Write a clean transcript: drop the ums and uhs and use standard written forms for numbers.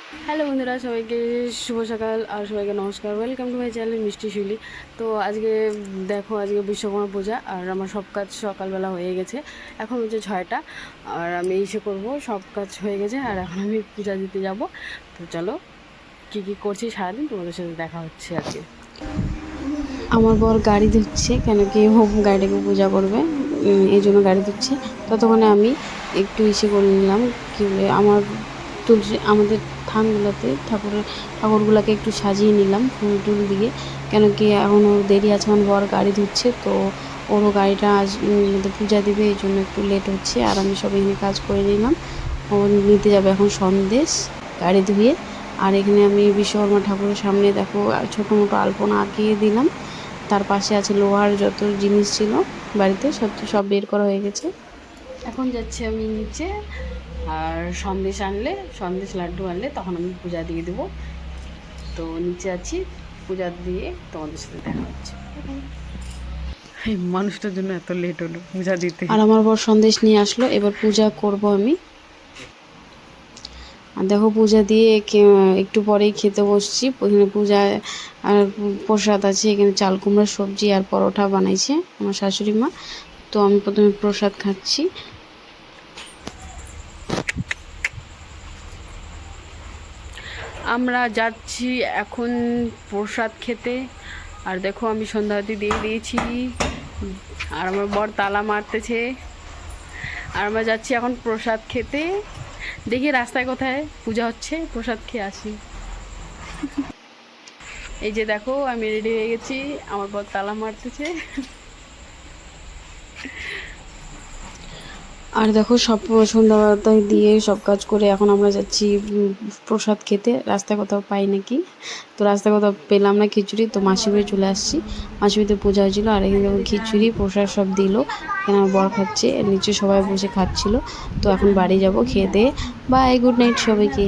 Hello বন্ধুরা, সবাইকে শুভ সকাল আর সবাইকে নমস্কার। ওয়েলকাম টু মাই চ্যানেল মিষ্টি শিউলি। তো আজকে দেখো, আজকে বিশ্বকর্মা পূজা আর আমার সব কাজ সকালবেলা হয়ে গেছে। এখন হচ্ছে 6টা আর আমি এসে করবো, সব কাজ হয়ে গেছে আর এখন আমি পূজা দিতে যাব। তো চলো কী কী করছি সারাদিন তোমাদের সাথে দেখা হচ্ছে আজকে। আমার বর গাড়ি ধুচ্ছে, কেন কি হোম গাড়িটাকে পূজা করবে, এই জন্য গাড়ি ধুচ্ছে। ততক্ষণে আমি একটু ইসে করে নিলাম, কি বলে, আমার তুলসী, আমাদের থানগুলোতে ঠাকুরগুলোকে একটু সাজিয়ে নিলাম ফুল টুল দিয়ে। কেন কি এখনও দেরি আছে, আমার বর গাড়ি ধুচ্ছে, তো ওরও গাড়িটা আজ পূজা দেবে, এই জন্য একটু লেট হচ্ছে। আর আমি সব এখানে কাজ করে নিলাম। ও নিতে যাবে এখন সন্দেশ গাড়ি ধুয়ে। আর এখানে আমি বিশ্বকর্মা ঠাকুরের সামনে দেখো ছোটো মোটো আলপনা আঁকিয়ে দিলাম। তার পাশে আছে লোহার যত জিনিস ছিল বাড়িতে, সব বের করা হয়ে গেছে। এখন যাচ্ছি আমি নিচে, আর সন্দেশ লাড্ডু আনলে তখন আমি পূজা দিয়ে দেবো। তো নিচে আছি, পূজা দিয়ে তোমাদের সাথে দেখা হচ্ছে। এই মানুষটার জন্য এত লেট হলো পূজা দিতে। আর আমার বর সন্দেশ নিয়ে আসলো, এবার পূজা করব আমি। আর দেখো পূজা দিয়ে একটু পরেই খেতে বসছি। এখানে পূজায় আর প্রসাদ আছে, এখানে চাল কুমড়ার সবজি আর পরোটা বানাইছে আমার শাশুড়ি মা। তো আমি প্রথমে প্রসাদ খাচ্ছি। আমরা যাচ্ছি এখন প্রসাদ খেতে। আর দেখো আমি সন্ধ্যাবতী দিয়ে দিয়েছি আর আমার বর তালা মারতেছে। আর আমরা যাচ্ছি এখন প্রসাদ খেতে। দেখি রাস্তায় কোথায় পূজা হচ্ছে, প্রসাদ খেয়ে আসি। এই যে দেখো আমি রেডি হয়ে গেছি, আমার বর তালা মারতেছে। আর দেখো সব সন্ধ্যাবারতায় দিয়ে সব কাজ করে এখন আমরা যাচ্ছি প্রসাদ খেতে। রাস্তায় কোথাও পাই নাকি, তো রাস্তায় কোথাও পেলাম না খিচুড়ি, তো মাসি বাড়ি চলে আসছি। মাসি বাড়িতে পূজা হয়েছিলো আর এখানে দেখো খিচুড়ি প্রসাদ সব দিল। এখানে আমার বর খাচ্ছে, নিচে সবাই বসে খাচ্ছিল। তো এখন বাড়ি যাব খেয়ে দিয়ে। বাই, গুড নাইট সবাইকে।